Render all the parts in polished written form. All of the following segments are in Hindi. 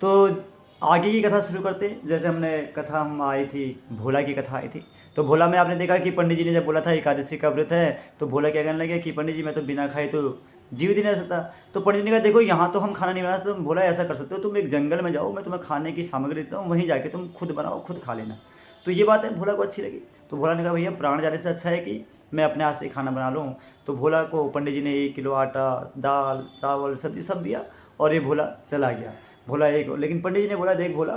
तो आगे की कथा शुरू करते हैं। जैसे हमने कथा हम आई थी, भोला की कथा आई थी। तो भोला में आपने देखा कि पंडित जी ने जब बोला था एकादशी का व्रत है, तो भोला क्या कहने लगे कि पंडित जी मैं तो बिना खाए तो जीवित ही नहीं रह सकता। तो पंडित जी ने कहा देखो यहाँ तो हम खाना नहीं बना सकते। तुम भोला ऐसा कर सकते हो, तुम एक जंगल में जाओ, मैं तुम्हें खाने की सामग्री देता हूँ, वहीं जाके तुम खुद बनाओ, खुद खा लेना। तो ये बात है भोला को अच्छी लगी। तो भोला ने कहा भैया प्राण जाने से अच्छा है कि मैं अपने हाथ से खाना बना लूँ। तो भोला को पंडित जी ने 1 किलो आटा, दाल, चावल, सब्जी सब दिया और ये भोला चला गया। भोला एक लेकिन पंडित जी ने बोला देख भोला,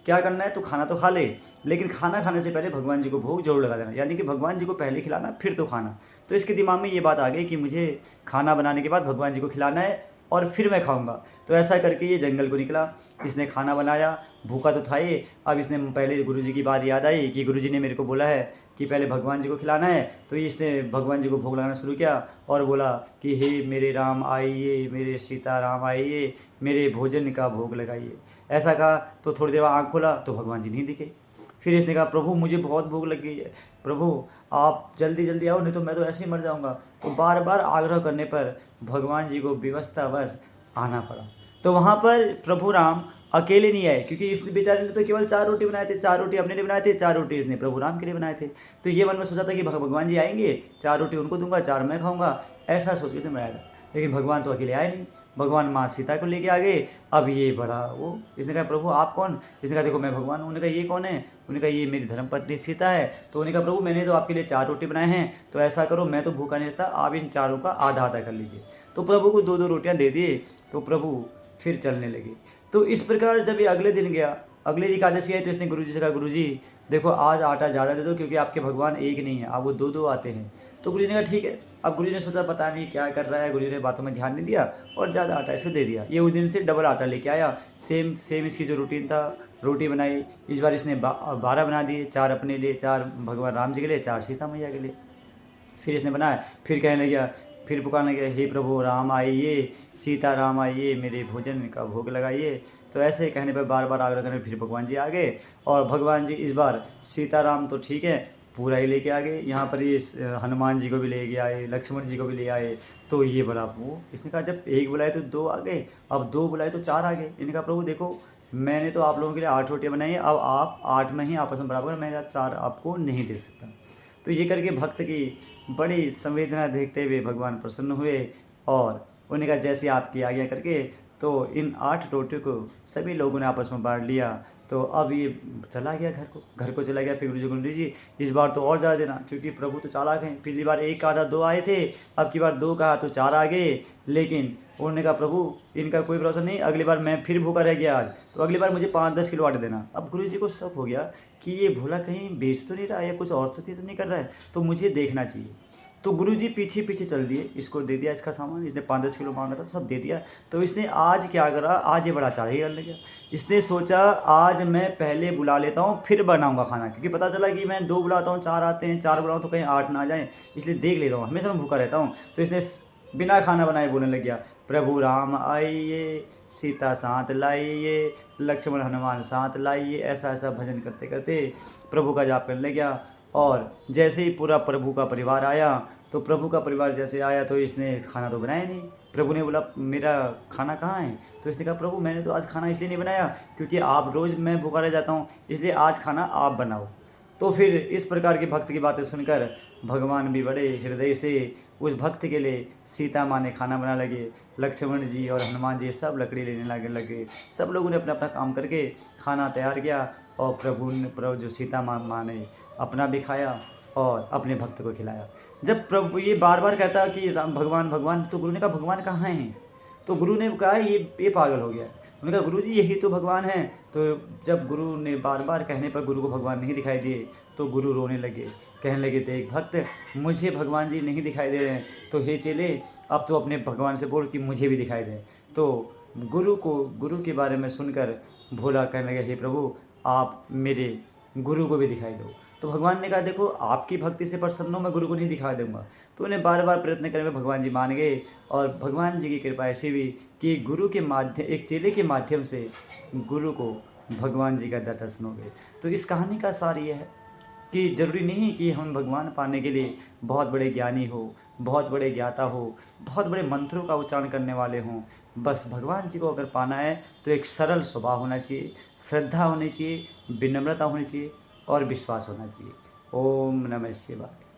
क्या करना है, तो खाना तो खा ले, लेकिन खाना खाने से पहले भगवान जी को भोग जरूर लगा देना, यानी कि भगवान जी को पहले खिलाना फिर तो खाना। तो इसके दिमाग में ये बात आ गई कि मुझे खाना बनाने के बाद भगवान जी को खिलाना है और फिर मैं खाऊंगा। तो ऐसा करके ये जंगल को निकला, इसने खाना बनाया, भूखा तो था ये। अब इसने पहले गुरुजी की बात याद आई कि गुरुजी ने मेरे को बोला है कि पहले भगवान जी को खिलाना है। तो इसने भगवान जी को भोग लगाना शुरू किया और बोला कि हे मेरे राम आइए, मेरे सीता राम आइए, मेरे भोजन का भोग लगाइए। ऐसा कहा तो थोड़ी देर आँख खोला तो भगवान जी नहीं दिखे। फिर इसने कहा प्रभु मुझे बहुत भूख लग गई है, प्रभु आप जल्दी जल्दी आओ, नहीं तो मैं तो ऐसे ही मर जाऊंगा। तो बार बार आग्रह करने पर भगवान जी को विवशतावश आना पड़ा। तो वहाँ पर प्रभु राम अकेले नहीं आए, क्योंकि इस बेचारे ने तो केवल 4 रोटी बनाए थे, 4 रोटी अपने लिए बनाए थे, 4 रोटी इसने प्रभु राम के लिए बनाए थे। तो ये मन में सोचा था कि भगवान जी आएंगे, 4 रोटी उनको दूंगा, 4 मैं खाऊंगा, ऐसा सोच के इसने बनाया था। लेकिन भगवान तो अकेले आए नहीं, भगवान माँ सीता को लेके आ गए। अब ये बड़ा वो, इसने कहा प्रभु आप कौन? इसने कहा देखो मैं भगवान हूँ। उन्होंने कहा ये कौन है? उन्होंने कहा ये मेरी धर्मपत्नी सीता है। तो उन्होंने कहा प्रभु मैंने तो आपके लिए 4 रोटी बनाए हैं, तो ऐसा करो मैं तो भूखा नहीं रहता, आप इन चारों का आधा आधा कर लीजिए। तो प्रभु को 2-2 रोटियां दे दिए, तो प्रभु फिर चलने लगे। तो इस प्रकार जब ये अगले दिन गया, अगले दिन एकादशी आई, तो इसने गुरुजी से कहा गुरुजी देखो आज आटा ज़्यादा दे दो, क्योंकि आपके भगवान एक नहीं है, आप वो 2-2 आते हैं। तो गुरुजी ने कहा ठीक है। अब गुरुजी ने सोचा पता नहीं क्या कर रहा है, गुरुजी ने बातों में ध्यान नहीं दिया और ज़्यादा आटा इसे दे दिया। ये उस दिन से डबल आटा लेके आया, सेम सेम इसकी जो रूटीन था, रोटी बनाई। इस बार इसने 12 बना दिए, 4 अपने लिए, 4 भगवान राम जी के लिए, 4 सीता मैया के लिए। फिर इसने बनाया, फिर कहने लगा, फिर पुकारने लगा हे प्रभु राम आइए, सीता राम आइए, मेरे भोजन का भोग लगाइए। तो ऐसे कहने पर बार बार आग्रह करने पर फिर भगवान जी आ गए। और भगवान जी इस बार सीता राम तो ठीक है पूरा ही लेके आ गए, यहाँ पर ये हनुमान जी को भी लेके आए, लक्ष्मण जी को भी ले आए। तो ये बड़ा वो, इसने कहा जब एक बुलाए तो 2 आ गए, अब 2 बुलाए तो 4 आ गए। इन्होंने कहा प्रभु देखो मैंने तो आप लोगों के लिए 8 रोटियाँ बनाई हैं, अब आप 8 में ही आपस में बराबर, मैं 4 आपको नहीं दे सकता। तो ये करके भक्त की बड़ी संवेदना देखते हुए भगवान प्रसन्न हुए और उन्होंने कहा जैसे आपकी आज्ञा करके, तो इन 8 रोटियों को सभी लोगों ने आपस में बांट लिया। तो अब ये चला गया घर को चला गया। फिर गुरु जी इस बार तो और ज़्यादा देना, क्योंकि प्रभु तो चालाक हैं। पिछली बार 1 कहा था 2 आए थे, अब की बार 2 कहा तो 4 आ गए। लेकिन उन्होंने कहा प्रभु इनका कोई भरोसा नहीं, अगली बार मैं फिर भूखा रह गया आज, तो अगली बार मुझे 5-10 किलो आटा देना। अब गुरु जी को शक हो गया कि ये भोला कहीं बेच तो नहीं रहा है या कुछ और चीज़ तो नहीं कर रहा है, तो मुझे देखना चाहिए। तो गुरुजी पीछे पीछे चल दिए, इसको दे दिया इसका सामान, इसने 5-10 किलो मांगा था तो सब दे दिया। तो इसने आज क्या करा, आज ये बड़ा चालाकी करने लगा। इसने सोचा आज मैं पहले बुला लेता हूँ फिर बनाऊंगा खाना, क्योंकि पता चला कि मैं 2 बुलाता हूँ 4 आते हैं, 4 बुलाऊँ तो कहीं 8 ना आ जाए, इसलिए देख लेता हूँ, हमेशा मैं भूखा रहता हूँ। तो इसने बिना खाना बनाए बोलने लग गया प्रभु राम आइए, सीता साथ लाइए, लक्ष्मण हनुमान साथ लाइए। ऐसा ऐसा भजन करते करते प्रभु का जाप करने लग गया। और जैसे ही पूरा प्रभु का परिवार आया, तो प्रभु का परिवार जैसे आया तो इसने खाना तो बनाया नहीं। प्रभु ने बोला मेरा खाना कहाँ है? तो इसने कहा प्रभु मैंने तो आज खाना इसलिए नहीं बनाया क्योंकि आप रोज़ मैं भूखा रह जाता हूँ, इसलिए आज खाना आप बनाओ। तो फिर इस प्रकार के भक्त की बातें सुनकर भगवान भी बड़े हृदय से उस भक्त के लिए सीता माँ ने खाना बनाने लगे। लक्ष्मण जी और हनुमान जी सब लकड़ी लेने लगे। सब लोगों ने अपना अपना काम करके खाना तैयार किया और प्रभु जो सीता माँ ने अपना भी खाया और अपने भक्त को खिलाया। जब प्रभु ये बार बार कहता कि राम भगवान भगवान, तो गुरु ने कहा भगवान कहाँ हैं? तो गुरु ने कहा ये पागल हो गया है। उन्होंने कहा गुरु जी यही तो भगवान हैं। तो जब गुरु ने बार बार कहने पर गुरु को भगवान नहीं दिखाई दिए तो गुरु रोने लगे, कहने लगे देख भक्त मुझे भगवान जी नहीं दिखाई दे रहे हैं, तो हे चेले अब तो अपने भगवान से बोल कि मुझे भी दिखाई दें। तो गुरु के बारे में सुनकर भोला कहने लगे हे प्रभु आप मेरे गुरु को भी दिखाई दो। तो भगवान ने कहा देखो आपकी भक्ति से प्रसन्न हो, मैं गुरु को नहीं दिखा दूंगा। तो उन्हें बार बार प्रयत्न करने में भगवान जी मान गए और भगवान जी की कृपा ऐसी हुई कि गुरु के माध्यम, एक चेले के माध्यम से गुरु को भगवान जी का दर्शन हो गए। तो इस कहानी का सार ये है कि ज़रूरी नहीं कि हम भगवान पाने के लिए बहुत बड़े ज्ञानी हो, बहुत बड़े ज्ञाता हो, बहुत बड़े मंत्रों का उच्चारण करने वाले हों, बस भगवान जी को अगर पाना है तो एक सरल स्वभाव होना चाहिए, श्रद्धा होनी चाहिए, विनम्रता होनी चाहिए और विश्वास होना चाहिए। ओम नमः शिवाय।